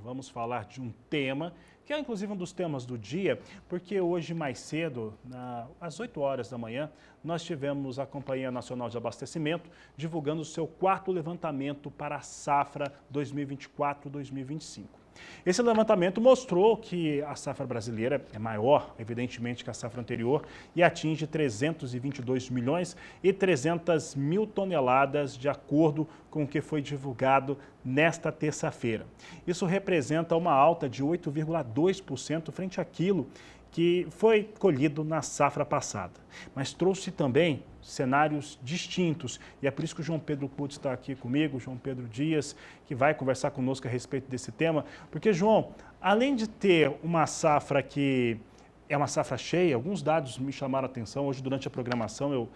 Vamos falar de um tema que é inclusive um dos temas do dia, porque hoje mais cedo, às 8 horas da manhã, nós tivemos a Companhia Nacional de Abastecimento divulgando o seu quarto levantamento para a safra 2024-2025. Esse levantamento mostrou que a safra brasileira é maior, evidentemente, que a safra anterior e atinge 322 milhões e 300 mil toneladas, de acordo com o que foi divulgado nesta terça-feira. Isso representa uma alta de 8,2% frente àquilo que foi colhido na safra passada. Mas trouxe também cenários distintos, e é por isso que o João Pedro Putz está aqui comigo, João Pedro Dias, que vai conversar conosco a respeito desse tema, porque, João, além de ter uma safra que é uma safra cheia, alguns dados me chamaram a atenção. Hoje, durante a programação, eu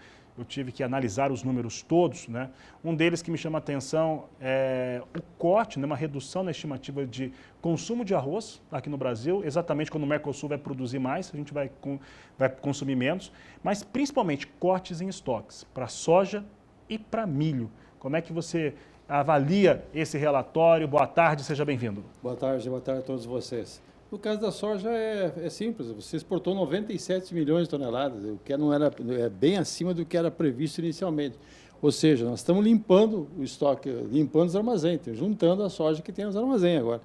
tive que analisar os números todos, né? Um deles que me chama a atenção é o corte, né? Uma redução na estimativa de consumo de arroz aqui no Brasil, exatamente quando o Mercosul vai produzir mais, a gente vai consumir menos, mas principalmente cortes em estoques para soja e para milho. Como é que você avalia esse relatório? Boa tarde, seja bem-vindo. Boa tarde a todos vocês. No caso da soja é simples, você exportou 97 milhões de toneladas, o que não era, é bem acima do que era previsto inicialmente. Ou seja, nós estamos limpando o estoque, limpando os armazéns, juntando a soja que tem nos armazéns agora.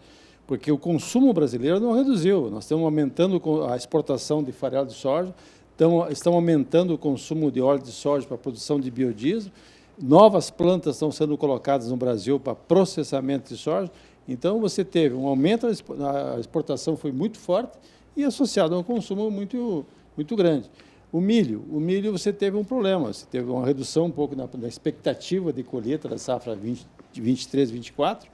Porque o consumo brasileiro não reduziu, nós estamos aumentando a exportação de farelo de soja, estamos aumentando o consumo de óleo de soja para a produção de biodiesel, novas plantas estão sendo colocadas no Brasil para processamento de soja. Então, você teve um aumento, a exportação foi muito forte e associado a um consumo muito grande. O milho você teve um problema, você teve uma redução um pouco na expectativa de colheita da safra 23, 24,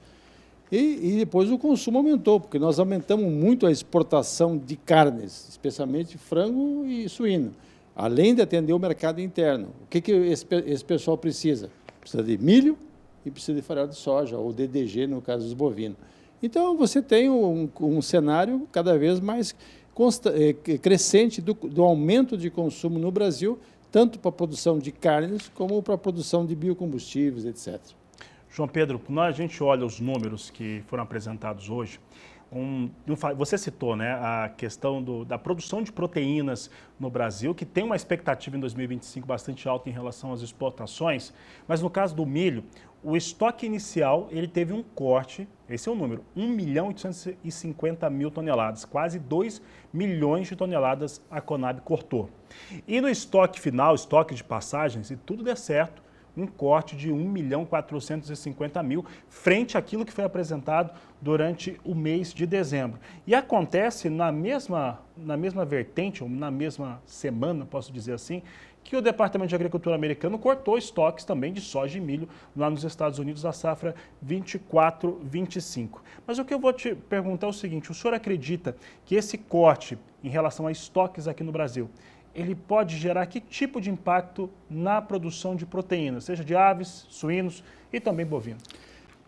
e depois o consumo aumentou, porque nós aumentamos muito a exportação de carnes, especialmente frango e suíno, além de atender o mercado interno. O que esse pessoal precisa? Precisa de milho e precisa de farelo de soja, ou DDG, no caso dos bovinos. Então, você tem um cenário cada vez mais crescente do aumento de consumo no Brasil, tanto para a produção de carnes, como para a produção de biocombustíveis, etc. João Pedro, quando a gente olha os números que foram apresentados hoje, você citou, né, a questão da produção de proteínas no Brasil, que tem uma expectativa em 2025 bastante alta em relação às exportações, mas no caso do milho, o estoque inicial ele teve um corte, esse é o número, 1.850.000 toneladas, quase 2 milhões de toneladas a Conab cortou. E no estoque final, estoque de passagens, se tudo der certo, um corte de 1.450.000 frente àquilo que foi apresentado durante o mês de dezembro. E acontece na mesma vertente, ou na mesma semana, posso dizer assim, que o Departamento de Agricultura americano cortou estoques também de soja e milho lá nos Estados Unidos, da safra 24-25. Mas o que eu vou te perguntar é o seguinte: o senhor acredita que esse corte em relação a estoques aqui no Brasil, ele pode gerar que tipo de impacto na produção de proteínas, seja de aves, suínos e também bovinos?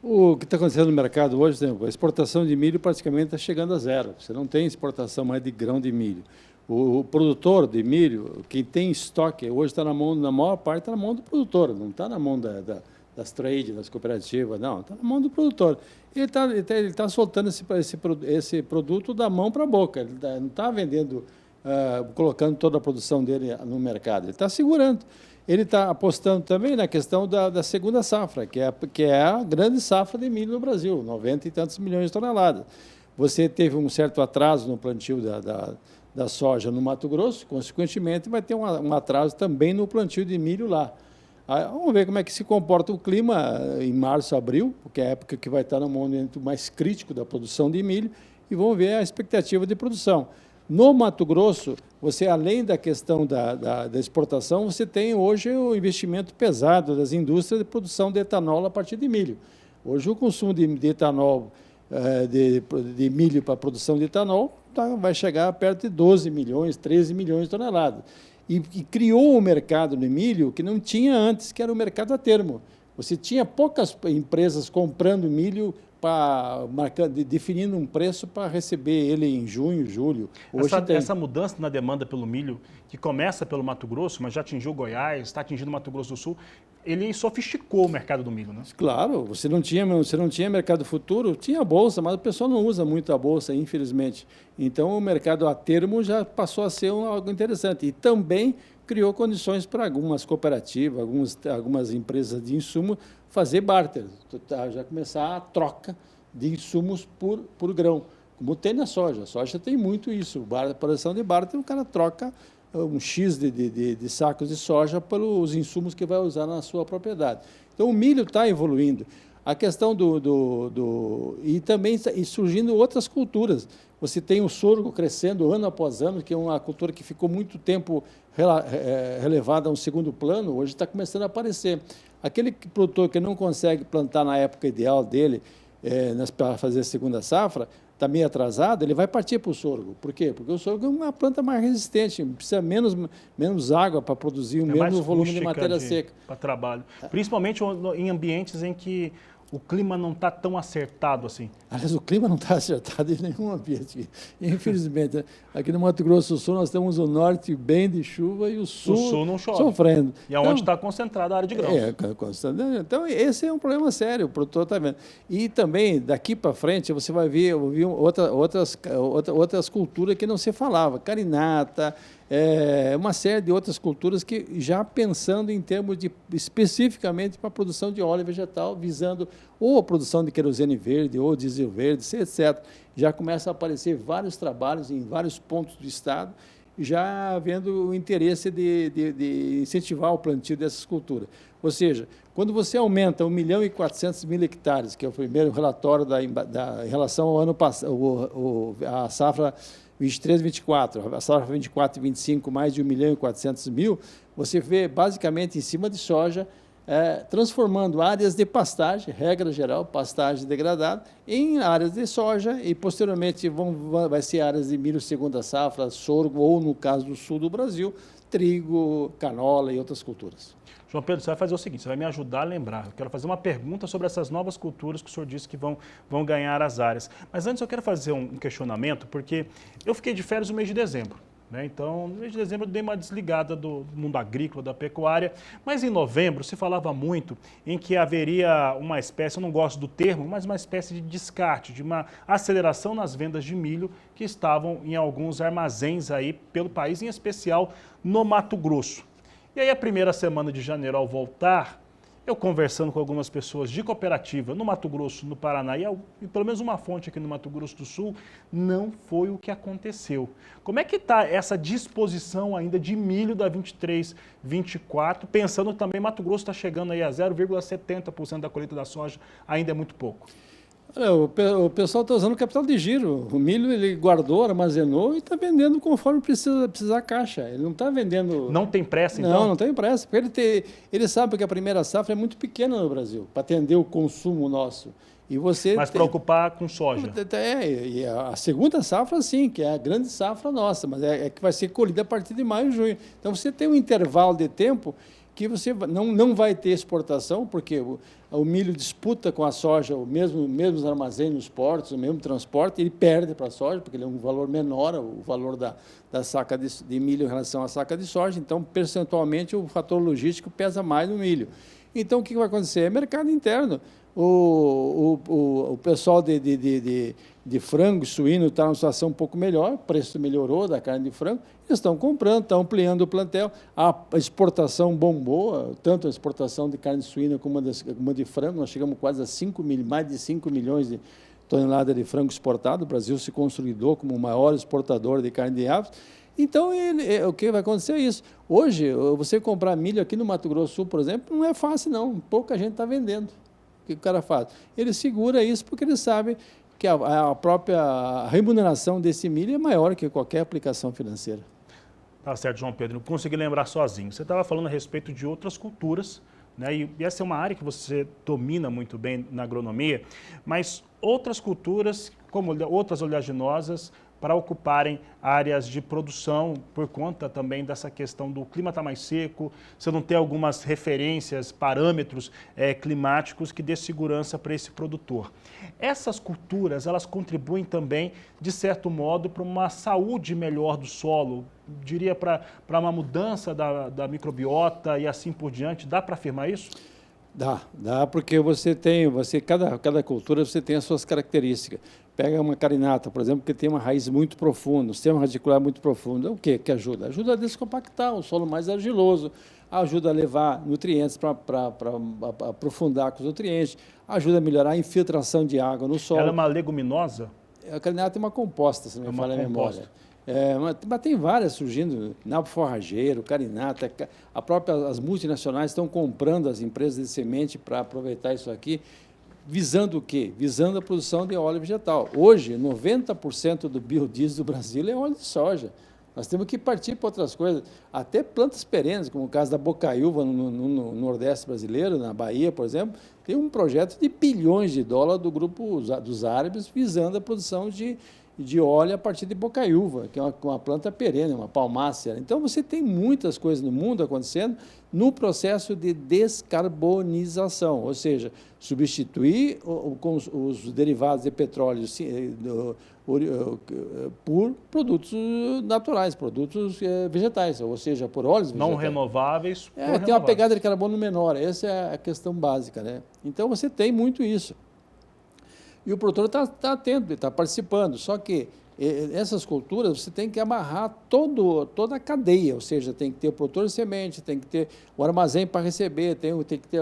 O que está acontecendo no mercado hoje, por exemplo, a exportação de milho praticamente está chegando a zero. Você não tem exportação mais de grão de milho. O produtor de milho, quem tem estoque, hoje está na maior parte está na mão do produtor, não está na mão das trades, das cooperativas, não, está na mão do produtor. Ele está soltando esse produto da mão para a boca, ele não está vendendo, colocando toda a produção dele no mercado, ele está segurando. Ele está apostando também na questão da segunda safra, que é a grande safra de milho no Brasil, 90 e tantos milhões de toneladas. Você teve um certo atraso no plantio da soja no Mato Grosso, consequentemente vai ter um atraso também no plantio de milho lá. Vamos ver como é que se comporta o clima em março, abril, porque é a época que vai estar no momento mais crítico da produção de milho, e vamos ver a expectativa de produção. No Mato Grosso, você, além da questão da exportação, você tem hoje o investimento pesado das indústrias de produção de etanol a partir de milho. Hoje o consumo de etanol, de milho para a produção de etanol, vai chegar perto de 12 milhões, 13 milhões de toneladas. E criou um mercado no milho que não tinha antes, que era o mercado a termo. Você tinha poucas empresas comprando milho, definindo um preço para receber ele em junho, julho. Essa mudança na demanda pelo milho, que começa pelo Mato Grosso, mas já atingiu Goiás, está atingindo o Mato Grosso do Sul, ele sofisticou o mercado do milho, né? Claro, você não tinha mercado futuro, tinha bolsa, mas o pessoal não usa muito a bolsa, infelizmente. Então, o mercado a termo já passou a ser algo interessante. E também criou condições para algumas cooperativas, algumas empresas de insumo fazer barter, já começar a troca de insumos por grão, como tem na soja. A soja tem muito isso, a produção de barter, o cara troca um X de sacos de soja pelos insumos que vai usar na sua propriedade. Então, o milho está evoluindo. A questão e também surgindo outras culturas. Você tem o sorgo crescendo ano após ano, que é uma cultura que ficou muito tempo relevada a um segundo plano, hoje está começando a aparecer. Aquele produtor que não consegue plantar na época ideal dele, para fazer a segunda safra, está meio atrasado, ele vai partir para o sorgo. Por quê? Porque o sorgo é uma planta mais resistente, precisa menos água para produzir o mesmo volume de matéria seca. Para trabalho. Principalmente em ambientes em que o clima não está tão acertado assim. Aliás, o clima não está acertado em nenhum ambiente. Infelizmente, né? Aqui no Mato Grosso do Sul nós temos o norte bem de chuva e o sul não chove. Sofrendo. E é onde está concentrada a área de grãos. Então, esse é um problema sério, o produtor está vendo. E também, daqui para frente, você vai ver outras culturas que não se falava. Carinata, uma série de outras culturas que já pensando em termos especificamente para a produção de óleo vegetal, visando ou a produção de querosene verde, ou diesel verde, etc. Já começam a aparecer vários trabalhos em vários pontos do estado, já havendo o interesse de incentivar o plantio dessas culturas. Ou seja, quando você aumenta 1.400.000 hectares, que é o primeiro relatório em relação ao ano passado, a safra 23, 24, a safra 24 e 25, mais de 1.400.000, você vê basicamente em cima de soja, transformando áreas de pastagem, regra geral, pastagem degradada, em áreas de soja e, posteriormente, vai ser áreas de milho segunda safra, sorgo, ou, no caso do sul do Brasil, trigo, canola e outras culturas. João Pedro, você vai fazer o seguinte, você vai me ajudar a lembrar. Eu quero fazer uma pergunta sobre essas novas culturas que o senhor disse que vão ganhar as áreas. Mas antes eu quero fazer um questionamento, porque eu fiquei de férias no mês de dezembro. Então, no mês de dezembro eu dei uma desligada do mundo agrícola, da pecuária, mas em novembro se falava muito em que haveria uma espécie, eu não gosto do termo, mas uma espécie de descarte, de uma aceleração nas vendas de milho que estavam em alguns armazéns aí pelo país, em especial no Mato Grosso. E aí a primeira semana de janeiro, ao voltar, eu conversando com algumas pessoas de cooperativa no Mato Grosso, no Paraná e pelo menos uma fonte aqui no Mato Grosso do Sul, não foi o que aconteceu. Como é que está essa disposição ainda de milho da 23, 24, pensando que também Mato Grosso está chegando aí a 0,70% da colheita da soja, ainda é muito pouco? O pessoal está usando capital de giro. O milho ele guardou, armazenou e está vendendo conforme precisar caixa. Ele não está vendendo... Não tem pressa, então? Não tem pressa. Porque ele sabe que a primeira safra é muito pequena no Brasil, para atender o consumo nosso. Mas preocupar com soja. E a segunda safra, sim, que é a grande safra nossa, mas é que vai ser colhida a partir de maio e junho. Então, você tem um intervalo de tempo que você não vai ter exportação, porque o milho disputa com a soja os mesmos armazéns nos portos, o mesmo transporte, ele perde para a soja, porque ele é um valor menor, o valor da saca de milho em relação à saca de soja, então, percentualmente, o fator logístico pesa mais no milho. Então, o que vai acontecer? É mercado interno. O pessoal de frango e suíno está numa situação um pouco melhor, o preço melhorou da carne de frango, eles estão comprando, estão ampliando o plantel, a exportação bombou, tanto a exportação de carne suína como a de frango, nós chegamos quase a mais de 5 milhões de toneladas de frango exportado, o Brasil se consolidou como o maior exportador de carne de aves. Então, o que vai acontecer é isso. Hoje, você comprar milho aqui no Mato Grosso do Sul, por exemplo, não é fácil não, pouca gente está vendendo. O que o cara faz? Ele segura isso porque ele sabe que a própria remuneração desse milho é maior que qualquer aplicação financeira. Tá certo, João Pedro, não consegui lembrar sozinho. Você estava falando a respeito de outras culturas, né? E essa é uma área que você domina muito bem na agronomia, mas outras culturas, como outras oleaginosas, para ocuparem áreas de produção por conta também dessa questão do clima estar mais seco, você não ter algumas referências, parâmetros climáticos que dê segurança para esse produtor. Essas culturas, elas contribuem também, de certo modo, para uma saúde melhor do solo, diria para uma mudança da microbiota e assim por diante. Dá para afirmar isso? Dá porque cada cultura você tem as suas características. Pega uma carinata, por exemplo, que tem uma raiz muito profunda, um sistema radicular muito profundo. É o que ajuda? Ajuda a descompactar o solo mais argiloso, ajuda a levar nutrientes para aprofundar com os nutrientes, ajuda a melhorar a infiltração de água no solo. Ela é uma leguminosa? A carinata é uma composta, se não me falha a memória. Mas tem várias surgindo, nabo forrageiro, carinata, as multinacionais estão comprando as empresas de semente para aproveitar isso aqui, visando o quê? Visando a produção de óleo vegetal. Hoje, 90% do biodiesel do Brasil é óleo de soja. Nós temos que partir para outras coisas, até plantas perenes, como o caso da bocaiúva no Nordeste brasileiro, na Bahia, por exemplo, tem um projeto de bilhões de dólares do grupo dos árabes visando a produção de óleo a partir de bocaiúva, que é uma planta perene, uma palmácea. Então, você tem muitas coisas no mundo acontecendo no processo de descarbonização, ou seja, substituir os derivados de petróleo por produtos naturais, produtos vegetais, ou seja, por óleos vegetais. Não renováveis. Tem uma pegada de carbono menor, essa é a questão básica, né? Então, você tem muito isso. E o produtor está atento, está participando. Só que essas culturas você tem que amarrar toda a cadeia, ou seja, tem que ter o produtor de semente, tem que ter o armazém para receber, tem que ter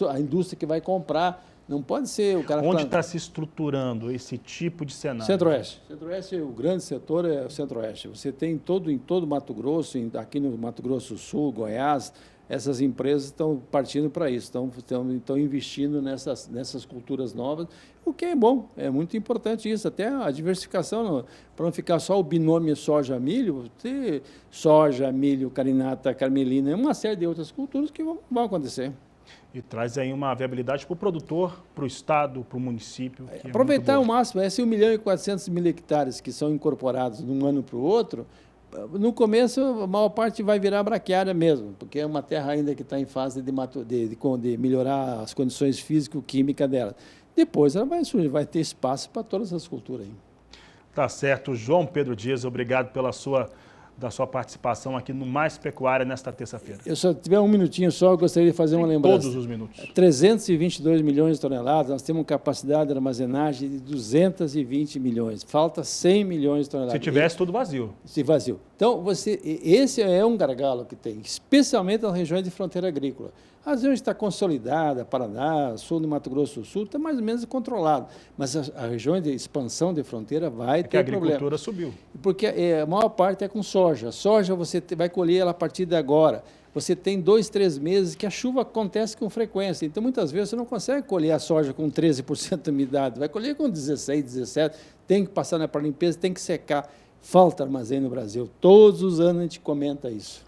a indústria que vai comprar. Não pode ser o cara... Onde está se estruturando esse tipo de cenário? Centro-Oeste. Centro-Oeste, o grande setor é o Centro-Oeste. Você tem em todo Mato Grosso, aqui no Mato Grosso do Sul, Goiás, essas empresas estão partindo para isso, estão investindo nessas culturas novas, o que é bom, é muito importante isso, até a diversificação, para não ficar só o binômio soja-milho, ter soja, milho, carinata, carmelina, e uma série de outras culturas que vão acontecer. E traz aí uma viabilidade para o produtor, para o estado, para o município. Aproveitar o máximo, esse 1.400.000 hectares que são incorporados de um ano para o outro. No começo, a maior parte vai virar braquiária mesmo, porque é uma terra ainda que está em fase de melhorar as condições físico-químicas dela. Depois ela vai ter espaço para todas as culturas. Tá certo. João Pedro Dias, obrigado pela sua participação aqui no Mais Pecuária nesta terça-feira. Eu só tiver um minutinho só, eu gostaria de fazer uma lembrança. Todos os minutos. 322 milhões de toneladas, nós temos capacidade de armazenagem de 220 milhões. Falta 100 milhões de toneladas. Se tivesse tudo vazio. Se vazio. Então, esse é um gargalo que tem, especialmente nas regiões de fronteira agrícola. Às vezes está consolidada, Paraná, sul do Mato Grosso do Sul, está mais ou menos controlado. Mas a região de expansão de fronteira vai ter problema. Porque a agricultura subiu. Porque a maior parte é com soja. Soja você vai colher ela a partir de agora. Você tem 2, 3 meses que a chuva acontece com frequência. Então, muitas vezes, você não consegue colher a soja com 13% de umidade. Vai colher com 16, 17%. Tem que passar para limpeza, tem que secar. Falta armazém no Brasil. Todos os anos a gente comenta isso.